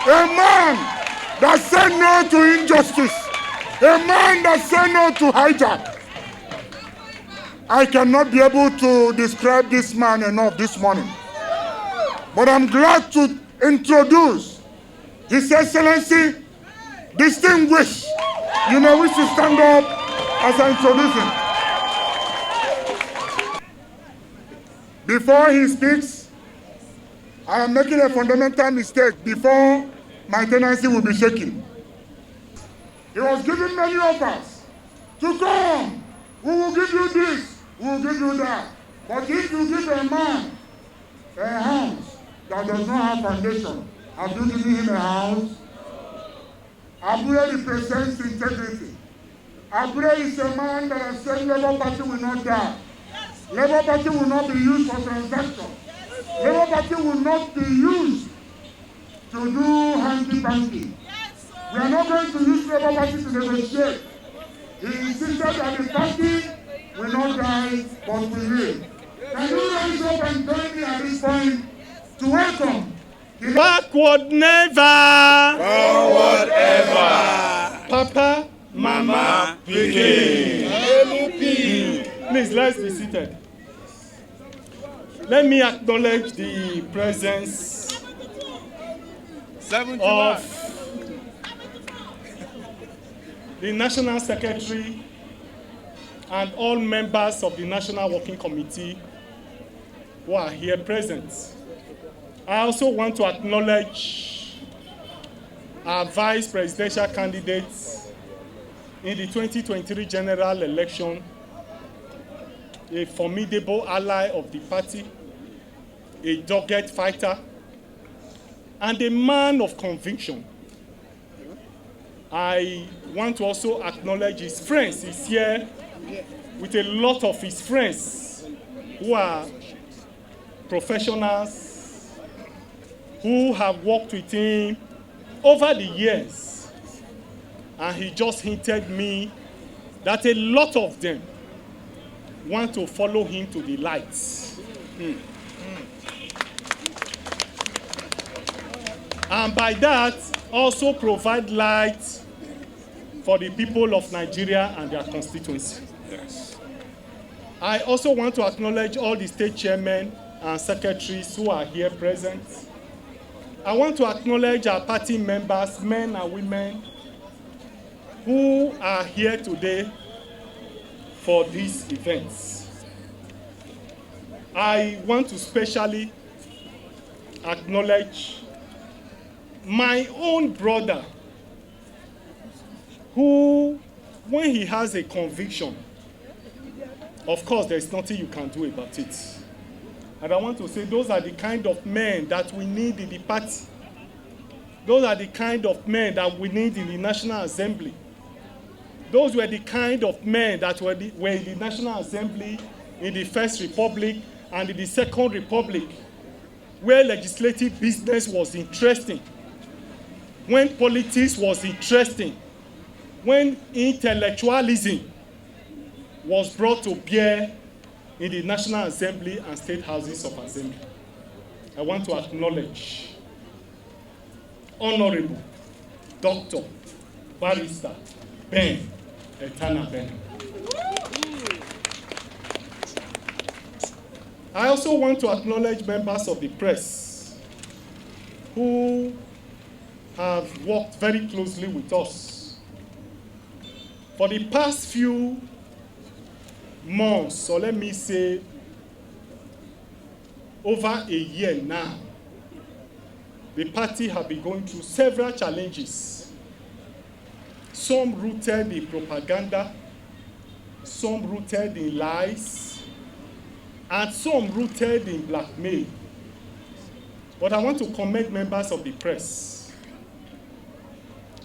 A man that said no to injustice. A man that said no to hijack. I cannot be able to describe this man enough this morning. But I'm glad to introduce His Excellency, distinguished. You may wish to stand up as I introduce him. Before he speaks, I am making a fundamental mistake before my tenancy will be shaken. He was giving many offers to come. We will give you this, we will give you that. But if you give a man a house that does not have foundation, have you given him a house? Abure represents integrity. Abure is a man that has said Labour Party will not die. Labour Party will not be used for transaction. Labour Party will not be used to do hanky-panky. We are not going to use Labour Party to negotiate. He insisted that the party will not die, but will live. Can you rise up and join me at this point to welcome the backward never, forward ever. Papa, Mama, Pikin. Please, let's be seated. Let me acknowledge the presence of the National Secretary and all members of the National Working Committee who are here present. I also want to acknowledge our vice presidential candidates in the 2023 general election, a formidable ally of the party, a dogged fighter, and a man of conviction. I want to also acknowledge his friends. He's here with a lot of his friends who are professionals, who have worked with him over the years. And he just hinted me that a lot of them want to follow him to the lights. And by that, also provide light for the people of Nigeria and their constituency. Yes. I also want to acknowledge all the state chairmen and secretaries who are here present. I want to acknowledge our party members, men and women, who are here today for these events. I want to specially acknowledge my own brother, who, when he has a conviction, of course, there's nothing you can do about it. And I want to say those are the kind of men that we need in the party. Those are the kind of men that we need in the National Assembly. Those were the kind of men that were in the National Assembly in the First Republic and in the Second Republic, where legislative business was interesting, when politics was interesting, when intellectualism was brought to bear in the National Assembly and State Houses of Assembly. I want to acknowledge Honorable Dr. Barrister Ben Etana Ben. I also want to acknowledge members of the press who have worked very closely with us. For the past few months, or let me say over a year now, the party have been going through several challenges. Some rooted in propaganda, some rooted in lies, and some rooted in blackmail. But I want to commend members of the press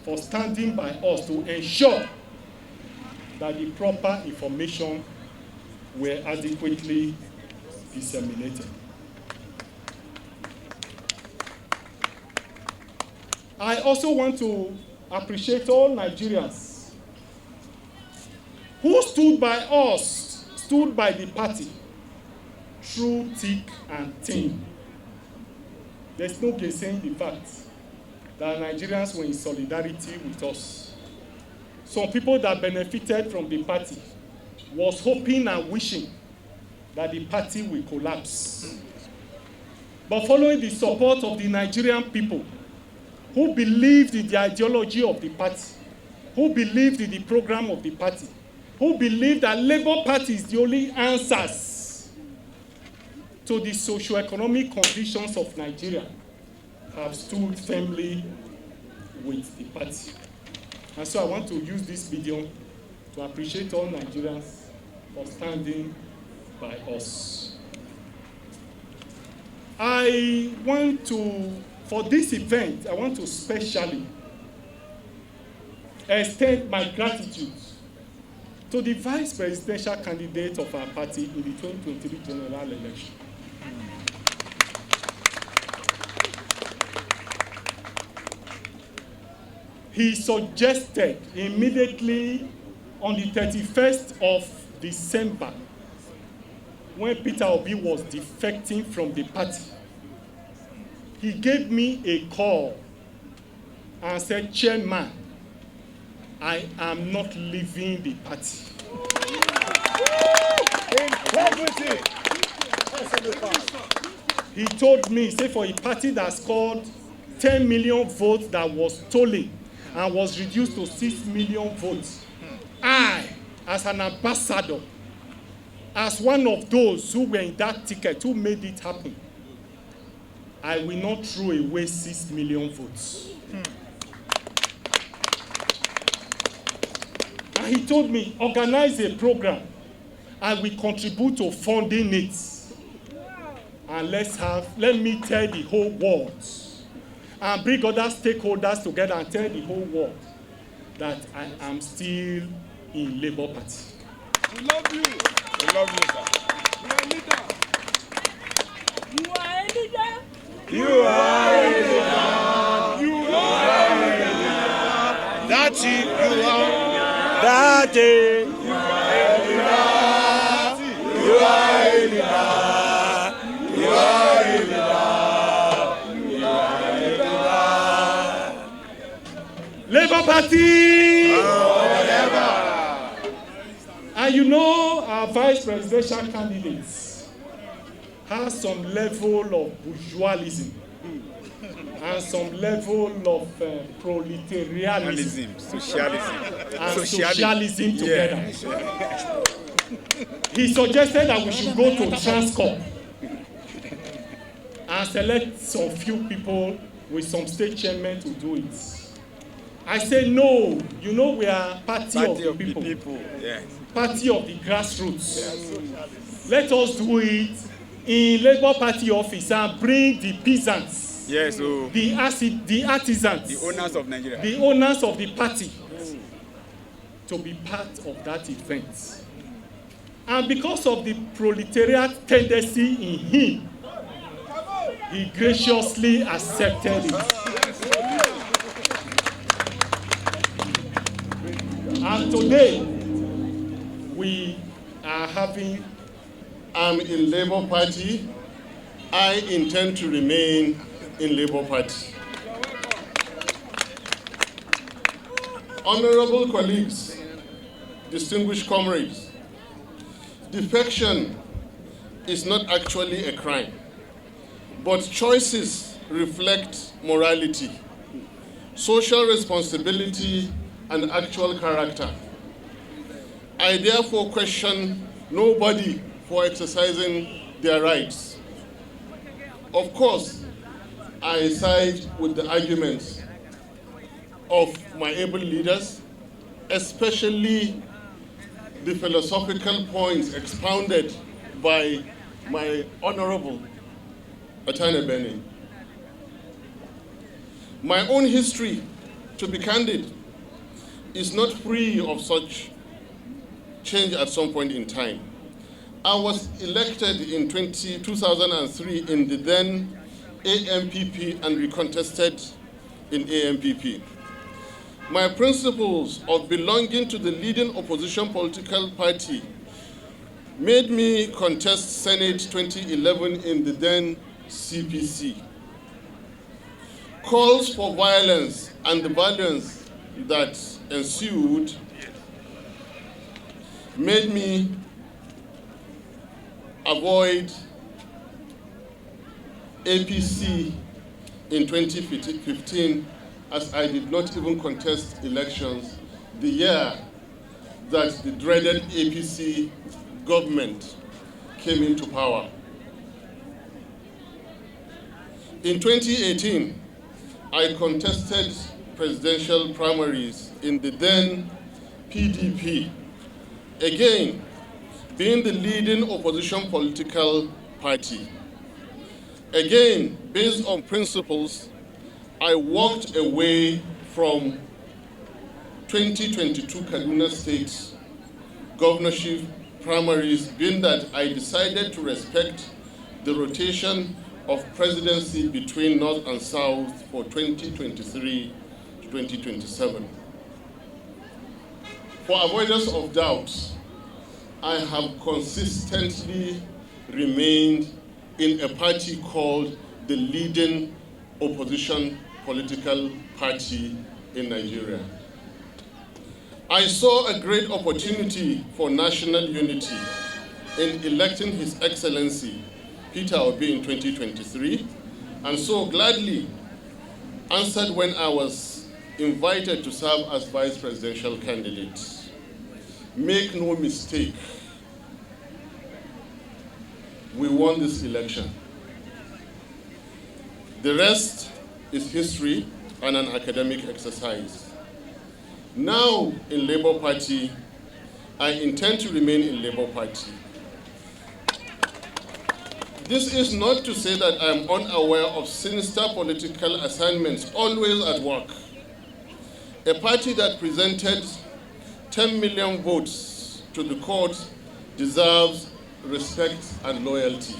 for standing by us to ensure that the proper information were adequately disseminated. I also want to appreciate all Nigerians who stood by us, stood by the party through thick and thin. There's no gainsaying the fact. that Nigerians were in solidarity with us. Some people that benefited from the party was hoping and wishing that the party will collapse. But following the support of the Nigerian people who believed in the ideology of the party, who believed in the program of the party, who believed that Labour Party is the only answers to the socio-economic conditions of Nigeria, have stood firmly with the party. And so I want to use this video to appreciate all Nigerians for standing by us. For this event, I want to specially extend my gratitude to the vice presidential candidate of our party in the 2023 general election. He suggested immediately on the 31st of December, when Peter Obi was defecting from the party, he gave me a call and said, "Chairman, I am not leaving the party." He told me, say, for a party that scored 10 million votes that was stolen and was reduced to 6 million votes, I, as an ambassador, as one of those who were in that ticket, who made it happen, I will not throw away 6 million votes. And he told me, organize a program, and we contribute to funding it. And let me tell the whole world, and bring other stakeholders together and tell the whole world that I am still in Labour Party. We love you. We love you, sir. You are a leader. You are a leader. You are a leader. Datti, you are. Datti, you are a leader. You are a leader. You are a leader. You are a leader. Labour Party! Forever. And you know, our vice presidential candidates have some level of bourgeoisism and some level of proletarianism and socialism together. Yeah. He suggested that we should go to Transcorp and select some few people with some state chairmen to do it. I say no. You know, we are party of the people. Yes. Party of the grassroots. Yes. Let us do it in Labour Party office and bring the peasants, yes, so the artisans, the owners of Nigeria, the owners of the party, to be part of that event. And because of the proletariat tendency in him, he graciously accepted it. And today, we are having... I'm in Labour Party. I intend to remain in Labour Party. Honorable colleagues, distinguished comrades, defection is not actually a crime, but choices reflect morality, social responsibility, and actual character. I therefore question nobody for exercising their rights. Of course, I side with the arguments of my able leaders, especially the philosophical points expounded by my Honorable Attorney Bene. My own history, to be candid, is not free of such change at some point in time. I was elected in 2003 in the then AMPP and recontested in AMPP. My principles of belonging to the leading opposition political party made me contest Senate 2011 in the then CPC. calls for violence and the violence that ensued made me avoid APC in 2015, as I did not even contest elections the year that the dreaded APC government came into power. In 2018, I contested presidential primaries in the then PDP, again being the leading opposition political party. Again, based on principles, I walked away from 2022 Kaduna State governorship primaries, being that I decided to respect the rotation of presidency between North and South for 2023 to 2027. For avoidance of doubt, I have consistently remained in a party called the leading opposition political party in Nigeria. I saw a great opportunity for national unity in electing His Excellency Peter Obi in 2023, and so gladly answered when I was invited to serve as vice presidential candidate. Make no mistake, we won this election. The rest is history and an academic exercise. Now in Labour Party, I intend to remain in Labour Party. This is not to say that I am unaware of sinister political assignments always at work. A party that presented 10 million votes to the court deserves respect and loyalty.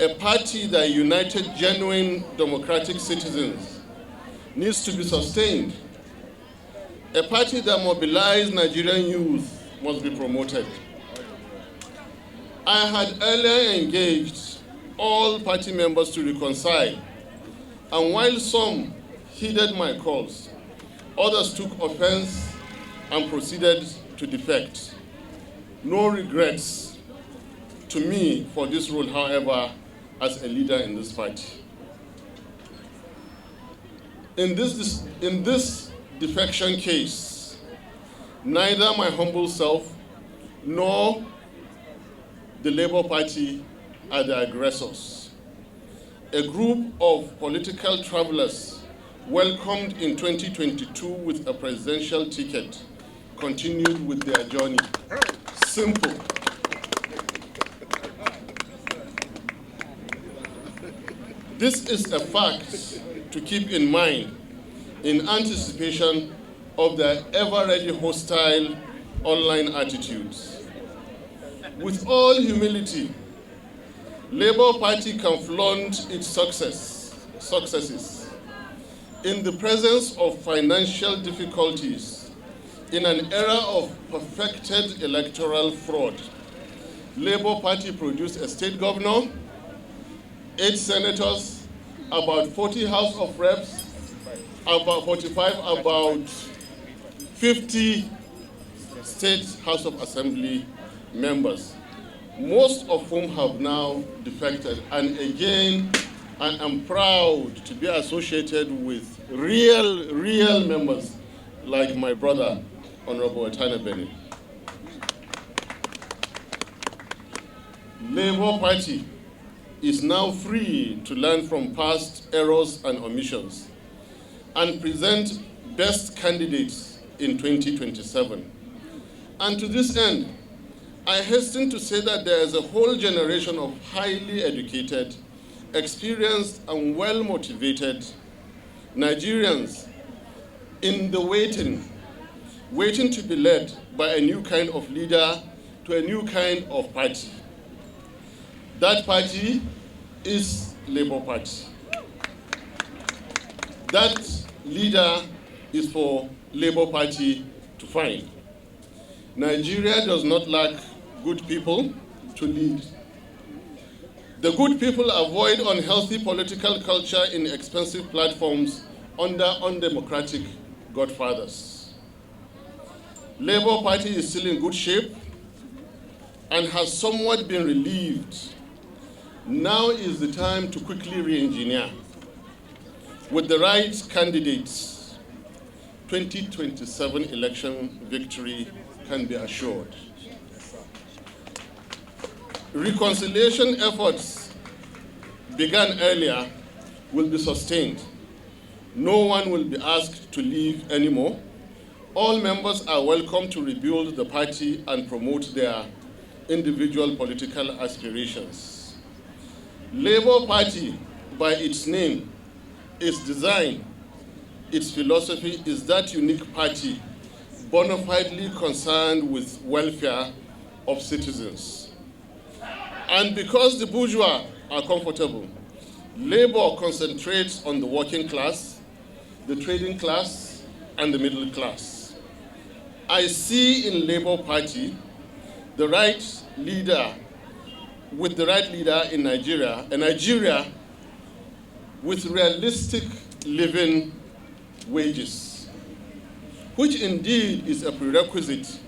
A party that united genuine democratic citizens needs to be sustained. A party that mobilized Nigerian youth must be promoted. I had earlier engaged all party members to reconcile, and while some heeded my calls, others took offense and proceeded to defect. No regrets to me for this role, however, as a leader in this party. In this defection case, neither my humble self nor the Labour Party are the aggressors. A group of political travelers welcomed in 2022 with a presidential ticket continued with their journey. Simple. This is a fact to keep in mind in anticipation of their ever-ready hostile online attitudes. With all humility, Labour Party can flaunt its successes in the presence of financial difficulties. In an era of perfected electoral fraud, Labour Party produced a state governor, 8 senators, about 40 House of Reps, about 45, about 50 state House of Assembly members, most of whom have now defected. And again, I am proud to be associated with real members like my brother, Honorable Etana Beni. Labour Party is now free to learn from past errors and omissions and present best candidates in 2027. And to this end, I hasten to say that there is a whole generation of highly educated, experienced, and well-motivated Nigerians in the waiting to be led by a new kind of leader to a new kind of party. That party is Labour Party. That leader is for Labour Party to find. Nigeria does not lack good people to lead. The good people avoid unhealthy political culture in expensive platforms under undemocratic godfathers. Labour Party is still in good shape and has somewhat been relieved. Now is the time to quickly re-engineer. With the right candidates, 2027 election victory can be assured. Reconciliation efforts began earlier will be sustained. No one will be asked to leave anymore. All members are welcome to rebuild the party and promote their individual political aspirations. Labour Party, by its name, its design, its philosophy, is that unique party bona fidely concerned with welfare of citizens. And because the bourgeois are comfortable, Labour concentrates on the working class, the trading class, and the middle class. I see in Labour Party the right leader, with the right leader in Nigeria, a Nigeria with realistic living wages, which indeed is a prerequisite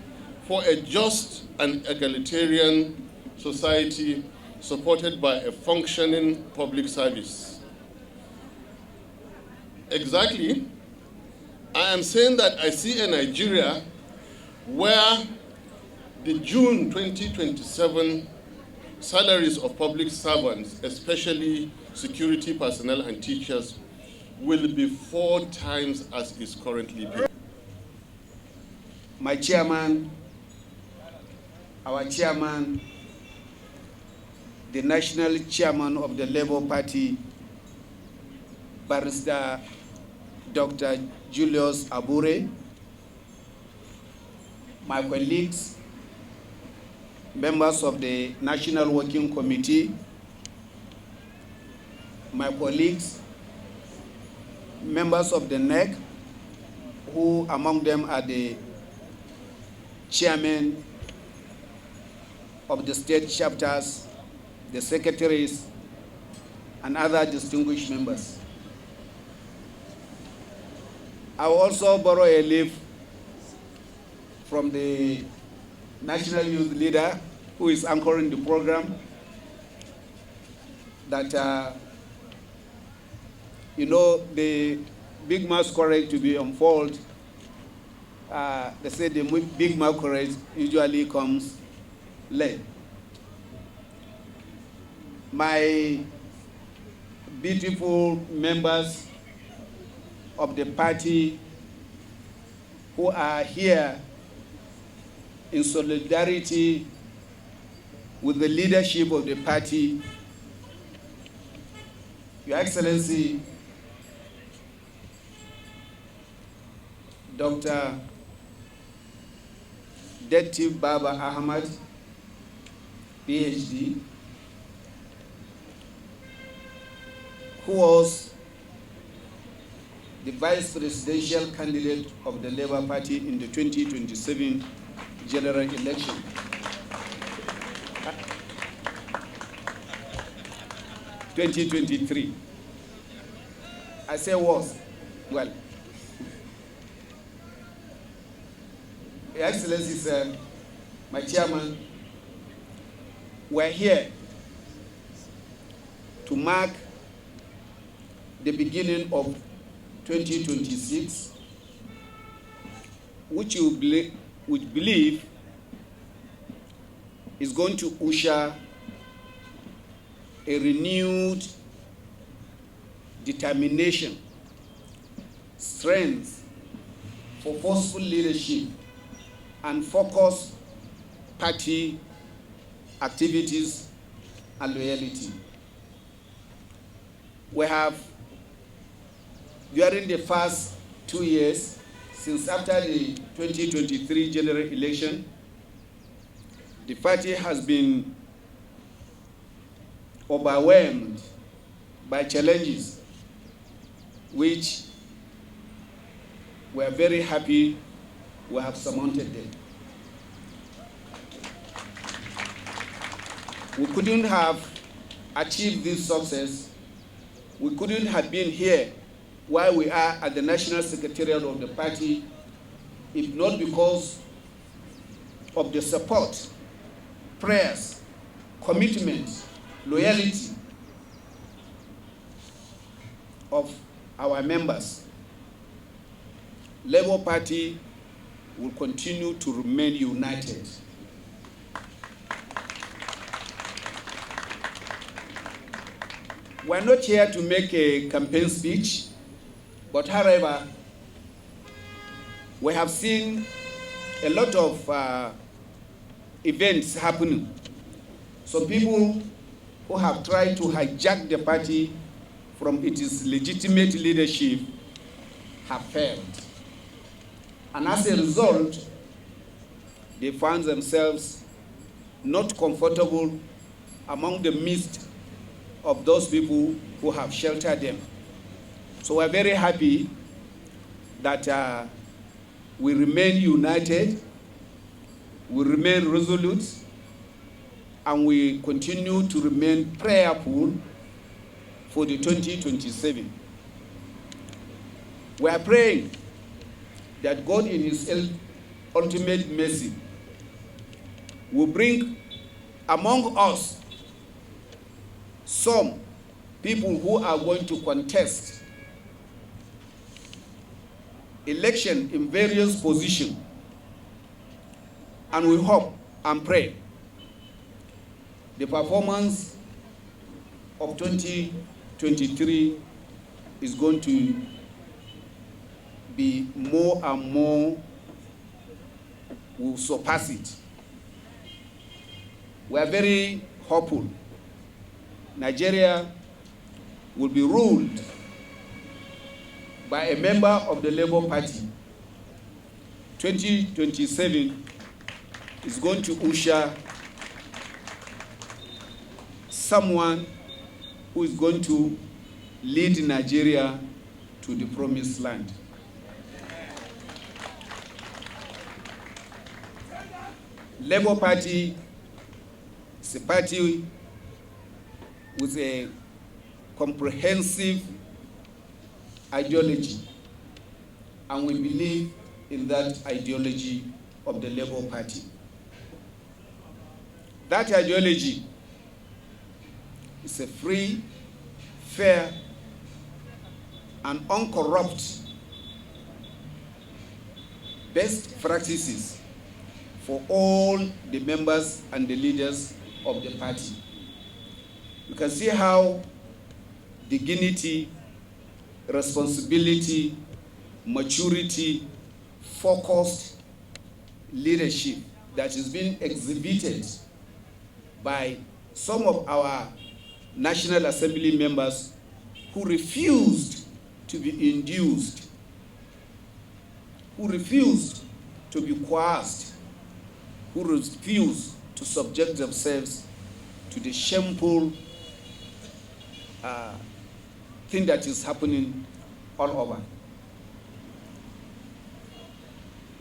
for a just and egalitarian society supported by a functioning public service. Exactly, I am saying that I see a Nigeria where the June 2027 salaries of public servants, especially security personnel and teachers, will be 4 times as is currently paid. My chairman, our chairman, the national chairman of the Labour Party, Barrister Dr. Julius Abure, my colleagues, members of the National Working Committee, my colleagues, members of the NEC, who among them are the chairmen of the state chapters, the secretaries, and other distinguished members. I will also borrow a leaf from the national youth leader who is anchoring the program, that the big masquerade to be unfolded. They say the big masquerade usually comes late. My beautiful members of the party who are here in solidarity with the leadership of the party, Your Excellency, Dr. Datti Baba-Ahmed, PhD, who was the vice presidential candidate of the Labour Party in the 2027 general election. (2023). I say was. Well, Your Excellency, sir, my chairman, we're here to mark the beginning of 2026, which we believe is going to usher a renewed determination, strength for forceful leadership and focused party activities and loyalty. We have, during the first 2 years, since after the 2023 general election, the party has been overwhelmed by challenges, which we are very happy we have surmounted them. We couldn't have achieve this success, we couldn't have been here while we are at the National Secretariat of the party, if not because of the support, prayers, commitment, loyalty of our members. Labour Party will continue to remain united. We're not here to make a campaign speech, but however, we have seen a lot of events happening. Some people who have tried to hijack the party from its legitimate leadership have failed. And as a result, they found themselves not comfortable among the midst of those people who have sheltered them. So we're very happy that we remain united, we remain resolute, and we continue to remain prayerful for the 2027. We are praying that God in His ultimate mercy will bring among us some people who are going to contest election in various positions. And we hope and pray the performance of 2023 is going to be more and more, will surpass it. We are very hopeful. Nigeria will be ruled by a member of the Labour Party. 2027 is going to usher someone who is going to lead Nigeria to the promised land. Labour Party is a party with a comprehensive ideology, and we believe in that ideology of the Labour Party. That ideology is a free, fair, and uncorrupt best practices for all the members and the leaders of the party. You can see how dignity, responsibility, maturity, focused leadership that is being exhibited by some of our National Assembly members who refused to be induced, who refused to be coerced, who refused to subject themselves to the shameful thing that is happening all over.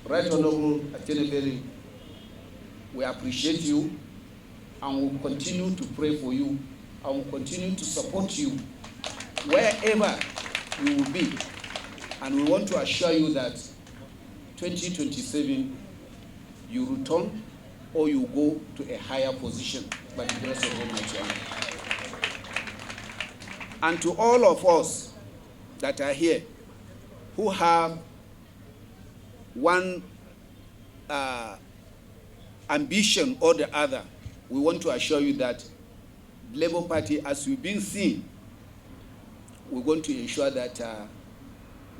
Right Honorable Ateneberi, we appreciate you and will continue to pray for you and will continue to support you wherever you will be. And we want to assure you that 2027 you return or you go to a higher position by the grace of Almighty Allah. And to all of us that are here who have one ambition or the other, we want to assure you that the Labour Party, as we've been seeing, we're going to ensure that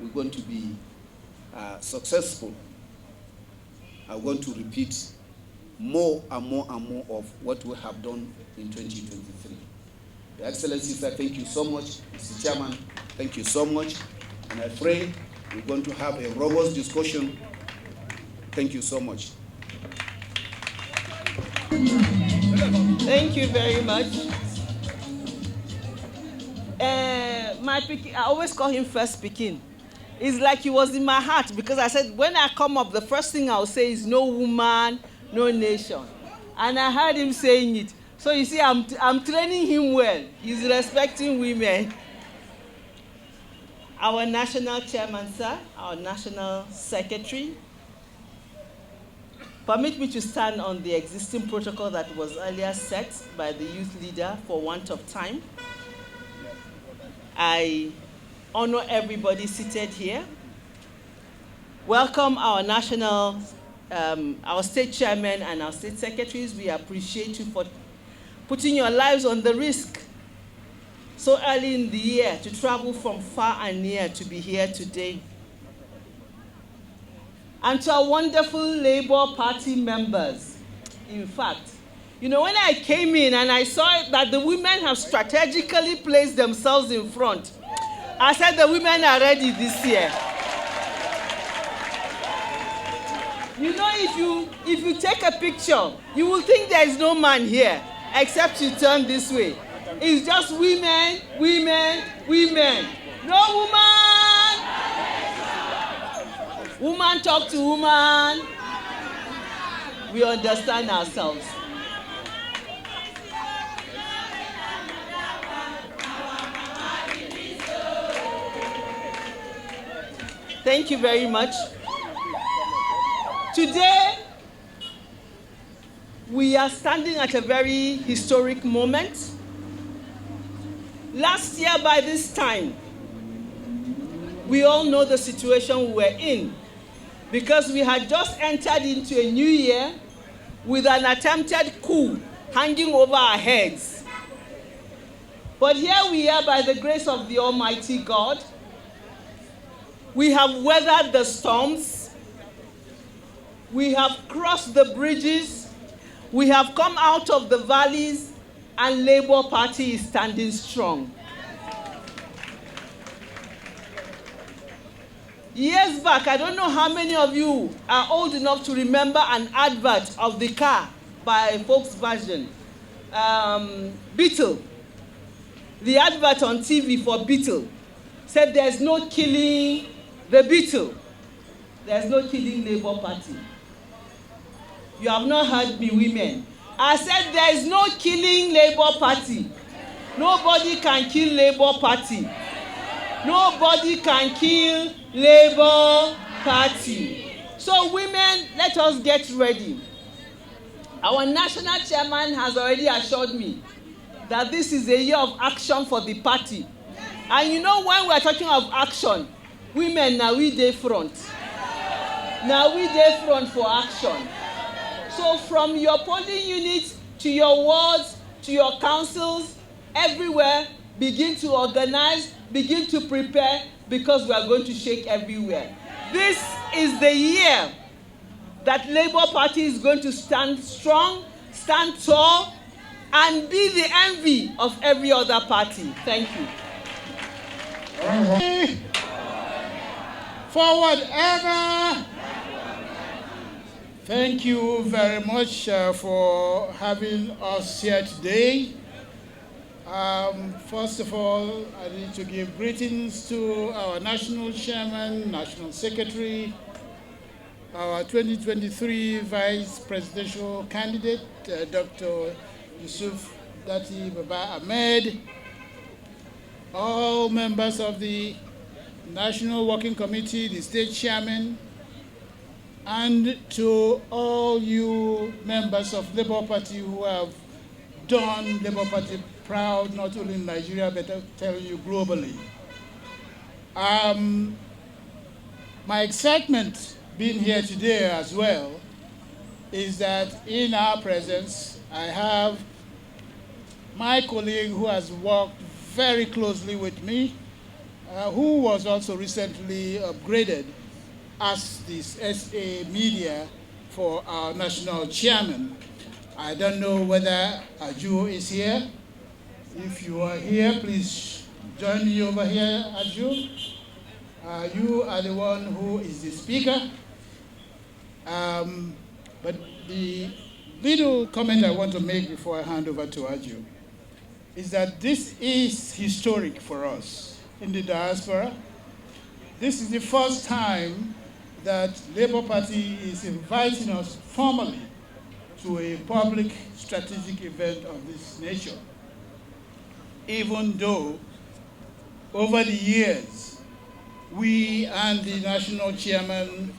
we're going to be successful. I'm going to repeat more and more and more of what we have done in 2023. Your Excellency, sir, thank you so much. Mr. Chairman, thank you so much. And I pray we're going to have a robust discussion. Thank you so much. Thank you very much. My Pekin, I always call him First Pekin. It's like he was in my heart because I said, when I come up, the first thing I'll say is no woman, no nation. And I heard him saying it. So you see, I'm training him well. He's respecting women. Our national chairman, sir, our national secretary, permit me to stand on the existing protocol that was earlier set by the youth leader for want of time. I honor everybody seated here. Welcome our national, our state chairman and our state secretaries. We appreciate you for putting your lives on the risk so early in the year to travel from far and near to be here today. And to our wonderful Labour Party members. In fact, you know, when I came in and I saw that the women have strategically placed themselves in front, I said the women are ready this year. You know, if you take a picture, you will think there is no man here, except you turn this way. It's just women, women, women. No woman. Woman talk to woman. We understand ourselves. Thank you very much. Today, we are standing at a very historic moment. Last year by this time, we all know the situation we were in because we had just entered into a new year with an attempted coup hanging over our heads. But here we are by the grace of the Almighty God. We have weathered the storms. We have crossed the bridges. We have come out of the valleys, and Labour Party is standing strong. Years back, I don't know how many of you are old enough to remember an advert of the car by Volkswagen, Beetle. The advert on TV for Beetle said there's no killing the Beetle. There's no killing Labour Party. You have not heard me, women. I said there is no killing Labour Party. Nobody can kill Labour Party. Nobody can kill Labour Party. So women, let us get ready. Our national chairman has already assured me that this is a year of action for the party. And you know, when we're talking of action, women, now we dey front. Now we dey front for action. So from your polling units to your wards, to your councils, everywhere, begin to organize, begin to prepare, because we are going to shake everywhere. This is the year that Labour Party is going to stand strong, stand tall, and be the envy of every other party. Thank you. Forward ever. Thank you very much for having us here today. First of all, I need to give greetings to our national chairman, national secretary, our 2023 vice presidential candidate, Dr. Yusuf Datti Baba-Ahmed, all members of the National Working Committee, the state chairman, and to all you members of Labour Party who have done Labour Party proud, not only in Nigeria, but I tell you globally. My excitement being here today as well is that in our presence, I have my colleague who has worked very closely with me, who was also recently upgraded as this SA media for our national chairman. I don't know whether Aju is here. If you are here, please join me over here, Aju. You are the one who is the speaker. But the little comment I want to make before I hand over to Aju is that this is historic for us in the diaspora. This is the first time that Labour Party is inviting us formally to a public strategic event of this nature, even though over the years, we and the national chairman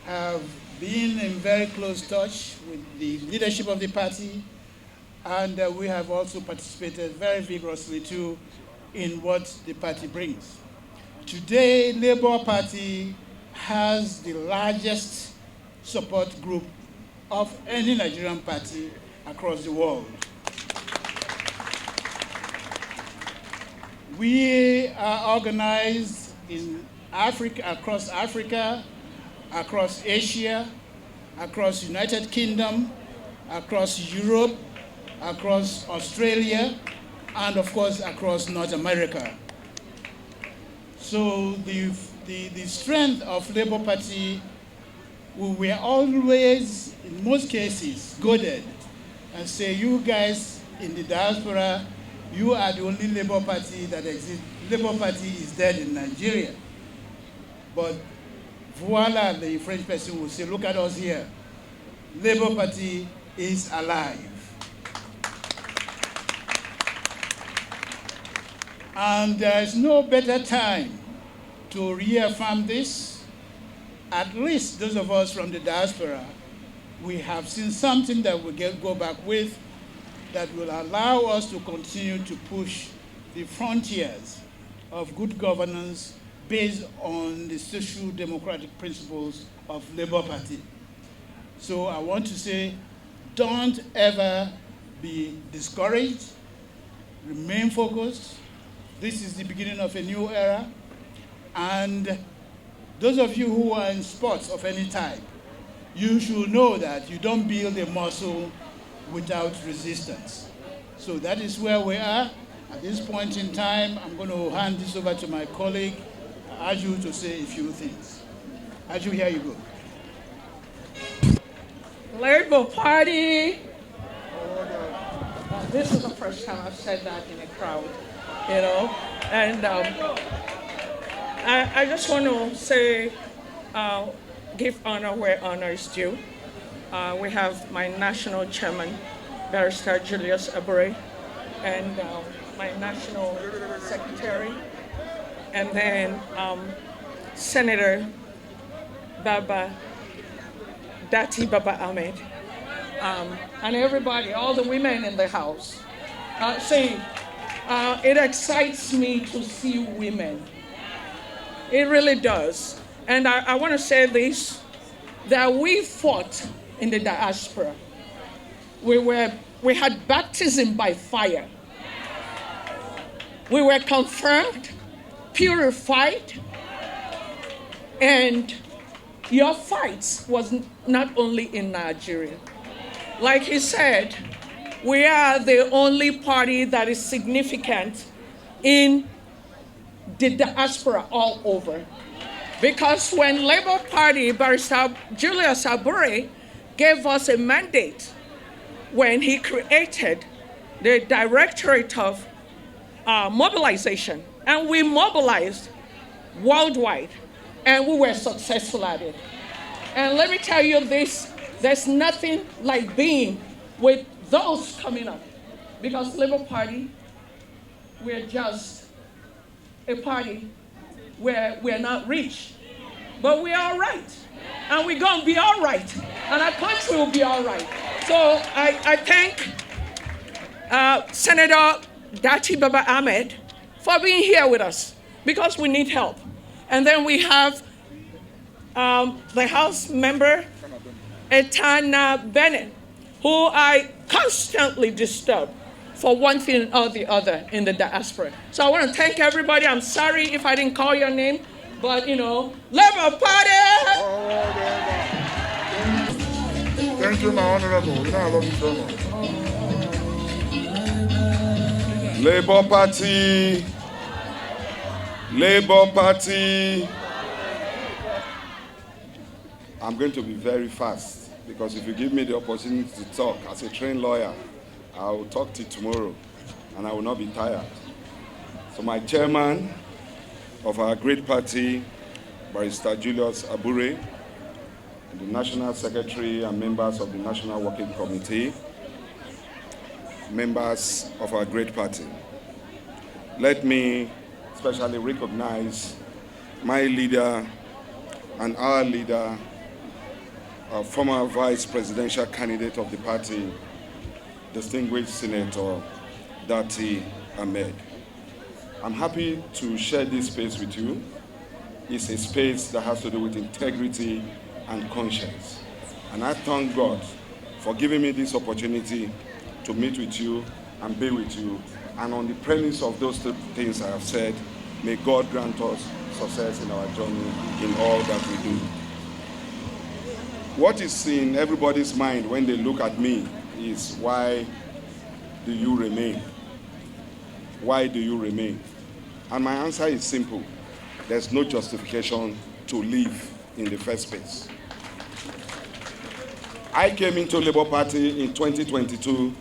have been in very close touch with the leadership of the party, and we have also participated very vigorously too in what the party brings. Today, Labour Party has the largest support group of any Nigerian party across the world. We are organized in Africa, across Asia, across United Kingdom, across Europe, across Australia, and of course across North America. So the strength of Labour Party, we were always, in most cases, goaded and say, you guys in the diaspora, you are the only Labour Party that exists. Labour Party is dead in Nigeria. But voila, the French person will say, look at us here. Labour Party is alive. And there is no better time to reaffirm this. At least those of us from the diaspora, we have seen something that we go back with that will allow us to continue to push the frontiers of good governance based on the social democratic principles of Labour Party. So I want to say, don't ever be discouraged, remain focused. This is the beginning of a new era. And those of you who are in sports of any type, you should know that you don't build a muscle without resistance. So that is where we are. At this point in time, I'm going to hand this over to my colleague, Aju, to say a few things. Aju, here you go. Labour Party. This is the first time I've said that in a crowd, you know. And I just want to say, give honor where honor is due. We have my national chairman, Barrister Julius Abure, and my national secretary, and then Senator Datti Baba-Ahmed, and everybody, all the women in the house. It excites me to see women. It really does. And I want to say this, that we fought in the diaspora. We had baptism by fire. We were confirmed, purified, and your fight was not only in Nigeria. Like he said, we are the only party that is significant in the diaspora all over. Because when Labour Party, Barrister Julius Abure, gave us a mandate when he created the Directorate of Mobilization, and we mobilized worldwide, and we were successful at it. And let me tell you this, there's nothing like being with those coming up, because Labour Party, we're just a party where we're not rich, but we're all right. And we're going to be all right. And our country will be all right. So I thank Senator Datti Baba-Ahmed for being here with us, because we need help. And then we have the House member, Etana Bennett, who I constantly disturb for one thing or the other in the diaspora. So I want to thank everybody. I'm sorry if I didn't call your name, but you know, Labour Party! Thank you, my honorable. You know I love you so much. Labour Party. Labour Party. I'm going to be very fast, because if you give me the opportunity to talk as a trained lawyer, I will talk till tomorrow, and I will not be tired. So my chairman of our great party, Barrister Julius Abure, the National Secretary and members of the National Working Committee, members of our great party. Let me especially recognize my leader and our leader, our former vice presidential candidate of the party, distinguished Senator Datti Ahmed. I'm happy to share this space with you. It's a space that has to do with integrity and conscience. And I thank God for giving me this opportunity to meet with you and be with you. And on the premise of those two things I have said, may God grant us success in our journey in all that we do. What is in everybody's mind when they look at me is, why do you remain? Why do you remain? And my answer is simple. There's no justification to leave in the first place. I came into Labour Party in 2022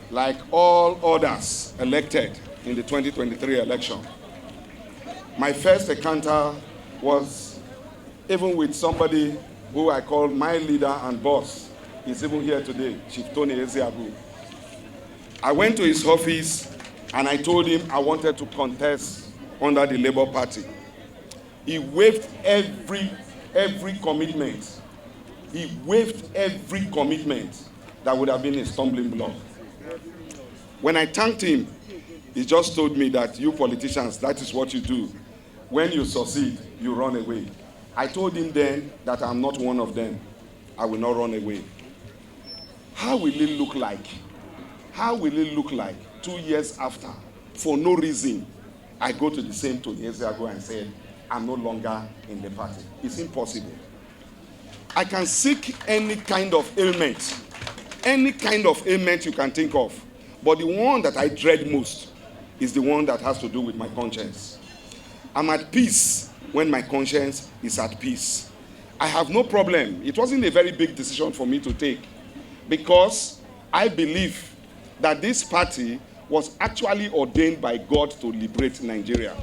like all others elected in the 2023 election. My first encounter was even with somebody who I call my leader and boss. He's even here today, Chief Tony Ezeagu. I went to his office and I told him I wanted to contest under the Labour Party. He waived every commitment. He waived every commitment that would have been a stumbling block. When I thanked him, he just told me that you politicians, that is what you do. When you succeed, you run away. I told him then that I'm not one of them. I will not run away. How will it look like? How will it look like 2 years after, for no reason, I go to the same Tony Ezeagu and say, I'm no longer in the party? It's impossible. I can seek any kind of ailment you can think of, but the one that I dread most is the one that has to do with my conscience. I'm at peace when my conscience is at peace. I have no problem. It wasn't a very big decision for me to take, because I believe that this party was actually ordained by God to liberate Nigeria.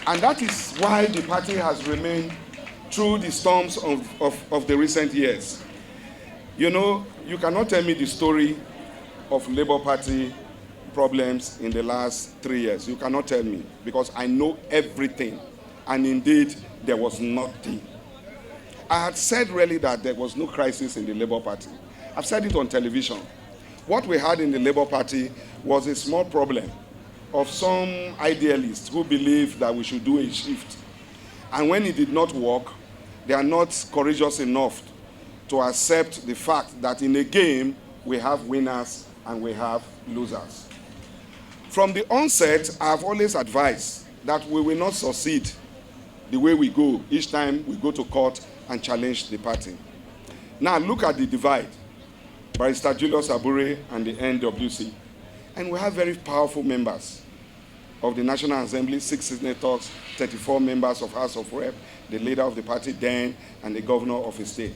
And that is why the party has remained through the storms of the recent years. You know, you cannot tell me the story of Labour Party problems in the last 3 years. You cannot tell me, because I know everything. And indeed, there was nothing. I had said really that there was no crisis in the Labour Party. I've said it on television. What we had in the Labour Party was a small problem of some idealists who believed that we should do a shift. And when it did not work, they are not courageous enough to accept the fact that in a game, we have winners and we have losers. From the onset, I have always advised that we will not succeed the way we go each time we go to court and challenge the party. Now look at the divide. Barrister Julius Abure and the NWC. And we have very powerful members of the National Assembly, 6 senators, 34 members of House of Rep, the leader of the party then, and the governor of a state.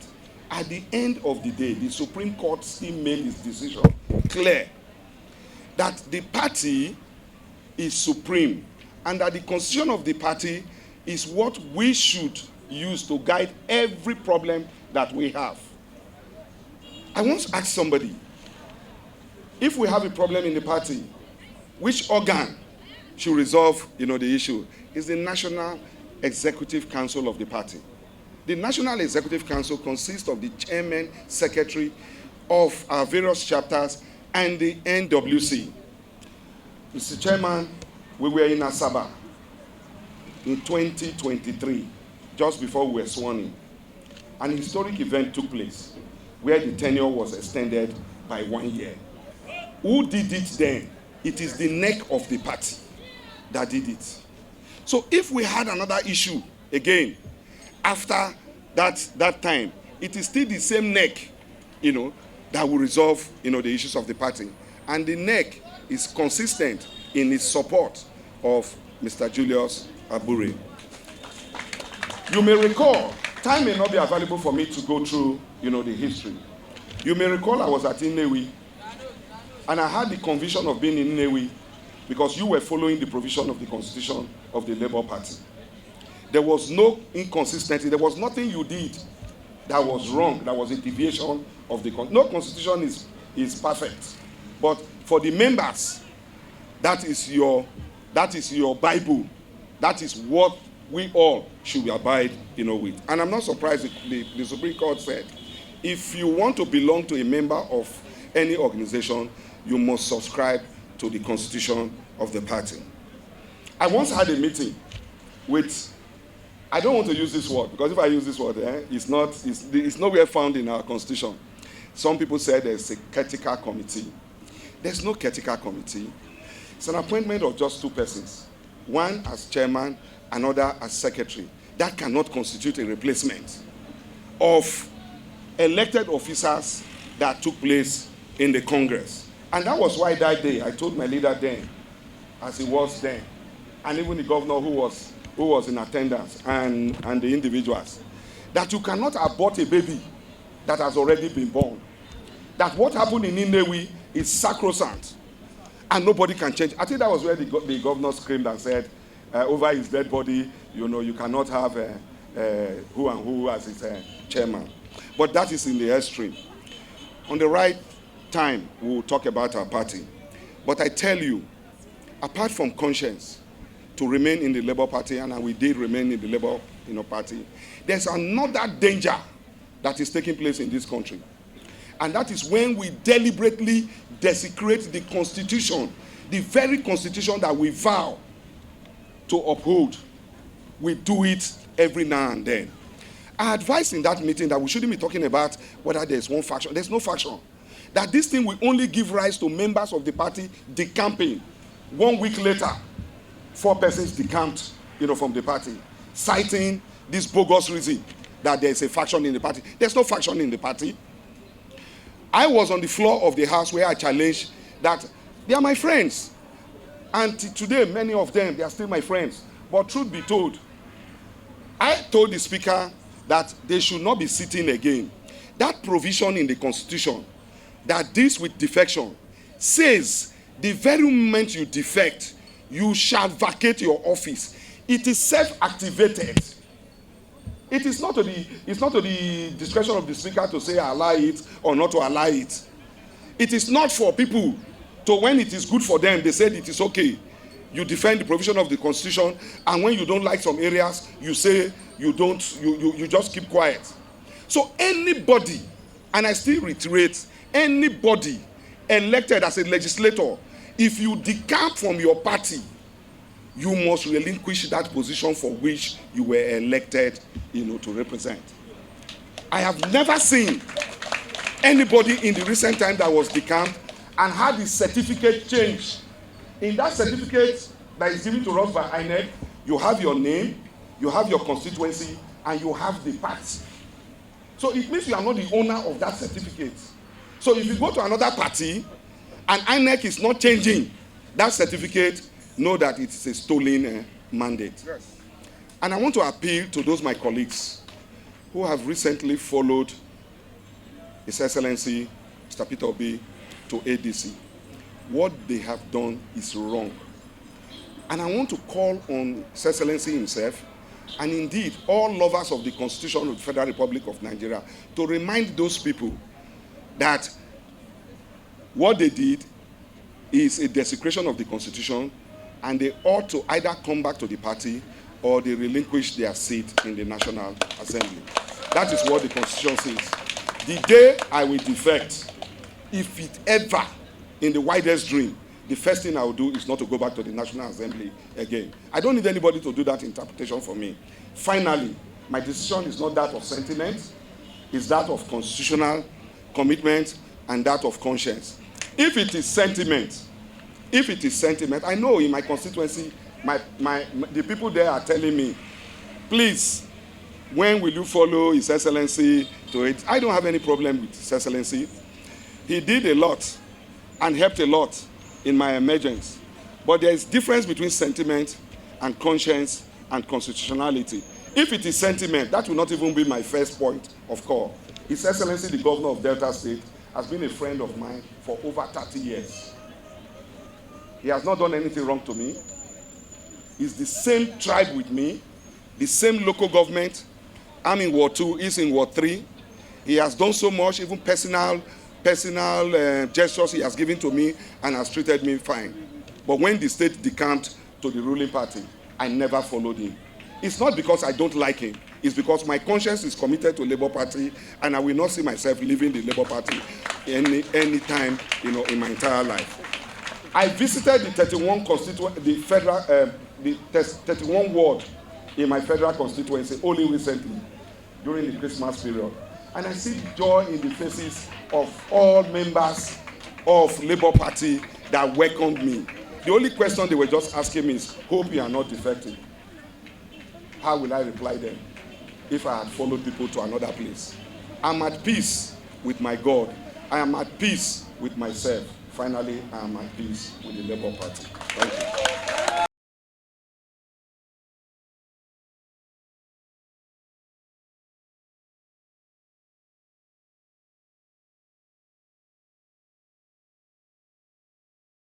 At the end of the day, the Supreme Court still made its decision clear that the party is supreme and that the constitution of the party is what we should use to guide every problem that we have. I once asked somebody, if we have a problem in the party, which organ should resolve, the issue? Is the National Executive Council of the party. The National Executive Council consists of the chairman, secretary of our various chapters, and the NWC. Mr. Chairman, we were in Asaba in 2023, just before we were sworn in. An historic event took place where the tenure was extended by 1 year. Who did it then? It is the neck of the party that did it. So if we had another issue again after that time, it is still the same neck, that will resolve, the issues of the party. And the neck is consistent in its support of Mr. Julius Abure. You may recall, time may not be available for me to go through, the history. You may recall I was at Nnewi, and I had the conviction of being in Nnewi because you were following the provision of the Constitution of the Labour Party. There was no inconsistency. There was nothing you did that was wrong, that was a deviation of the no constitution is perfect. But for the members, that is your Bible. That is what we all should abide, with. And I'm not surprised the Supreme Court said, if you want to belong to a member of any organization, you must subscribe to the constitution of the party. I once had a meeting with, I don't want to use this word, because if I use this word, it's nowhere found in our constitution. Some people say there's a critical committee. There's no critical committee. It's an appointment of just two persons, one as chairman, another as secretary. That cannot constitute a replacement of elected officers that took place in the Congress. And that was why that day I told my leader then, as he was then, and even the governor who was in attendance and the individuals, that you cannot abort a baby that has already been born. That what happened in Nnewi is sacrosanct and nobody can change. I think that was where the governor screamed and said, over his dead body, you cannot have who and who as his chairman. But that is in the extreme. On the right time, we will talk about our party. But I tell you, apart from conscience, to remain in the Labour Party, and we did remain in the Labour Party, there's another danger that is taking place in this country. And that is when we deliberately desecrate the Constitution, the very Constitution that we vow to uphold. We do it every now and then. I advised in that meeting that we shouldn't be talking about whether there's one faction. There's no faction. That this thing will only give rise to members of the party decamping. 1 week later, 4 persons decamped, from the party, citing this bogus reason that there's a faction in the party. There's no faction in the party. I was on the floor of the House where I challenged that they are my friends. And today, many of them, they are still my friends. But truth be told, I told the Speaker that they should not be sitting again. That provision in the Constitution that deals with defection says the very moment you defect, you shall vacate your office. It is self-activated. It is not to the discretion of the Speaker to say allow it or not to allow it. It is not for people to, when it is good for them, they said it is okay. You defend the provision of the Constitution, and when you don't like some areas, you say you just keep quiet. So anybody, and I still reiterate, anybody elected as a legislator, if you decamp from your party, you must relinquish that position for which you were elected, to represent. I have never seen anybody in the recent time that was decamped and had his certificate changed. In that certificate that is given to us by INEC, you have your name, you have your constituency, and you have the party. So it means you are not the owner of that certificate. So if you go to another party and INEC is not changing that certificate, know that it is a stolen mandate. Yes. And I want to appeal to those my colleagues who have recently followed His Excellency Mr. Peter Obi to ADC. What they have done is wrong. And I want to call on His Excellency himself, and indeed all lovers of the Constitution of the Federal Republic of Nigeria, to remind those people that what they did is a desecration of the Constitution, and they ought to either come back to the party or they relinquish their seat in the National Assembly. That is what the Constitution says. The day I will defect, if it ever, in the widest dream, the first thing I will do is not to go back to the National Assembly again. I don't need anybody to do that interpretation for me. Finally, my decision is not that of sentiment, it's that of constitutional commitment and that of conscience. If it is sentiment, I know in my constituency, the people there are telling me, please, when will you follow His Excellency to it? I don't have any problem with His Excellency. He did a lot and helped a lot in my emergence. But there is difference between sentiment and conscience and constitutionality. If it is sentiment, that will not even be my first point of call. His Excellency, the Governor of Delta State, has been a friend of mine for over 30 years. He has not done anything wrong to me. He's the same tribe with me. the same local government. I'm in Ward 2, he's in Ward 3. He has done so much, even personal gestures he has given to me and has treated me fine. But when the state decamped to the ruling party, I never followed him. It's not because I don't like him. It's because my conscience is committed to Labour Party, and I will not see myself leaving the Labour Party any time, in my entire life. I visited the 31 31 ward in my federal constituency only recently, during the Christmas period. And I see the joy in the faces of all members of Labour Party that welcomed me. The only question they were just asking me is, hope you are not defecting. How will I reply them if I had followed people to another place? I'm at peace with my God. I am at peace with myself. Finally, I am at peace with the Labour Party. Thank you.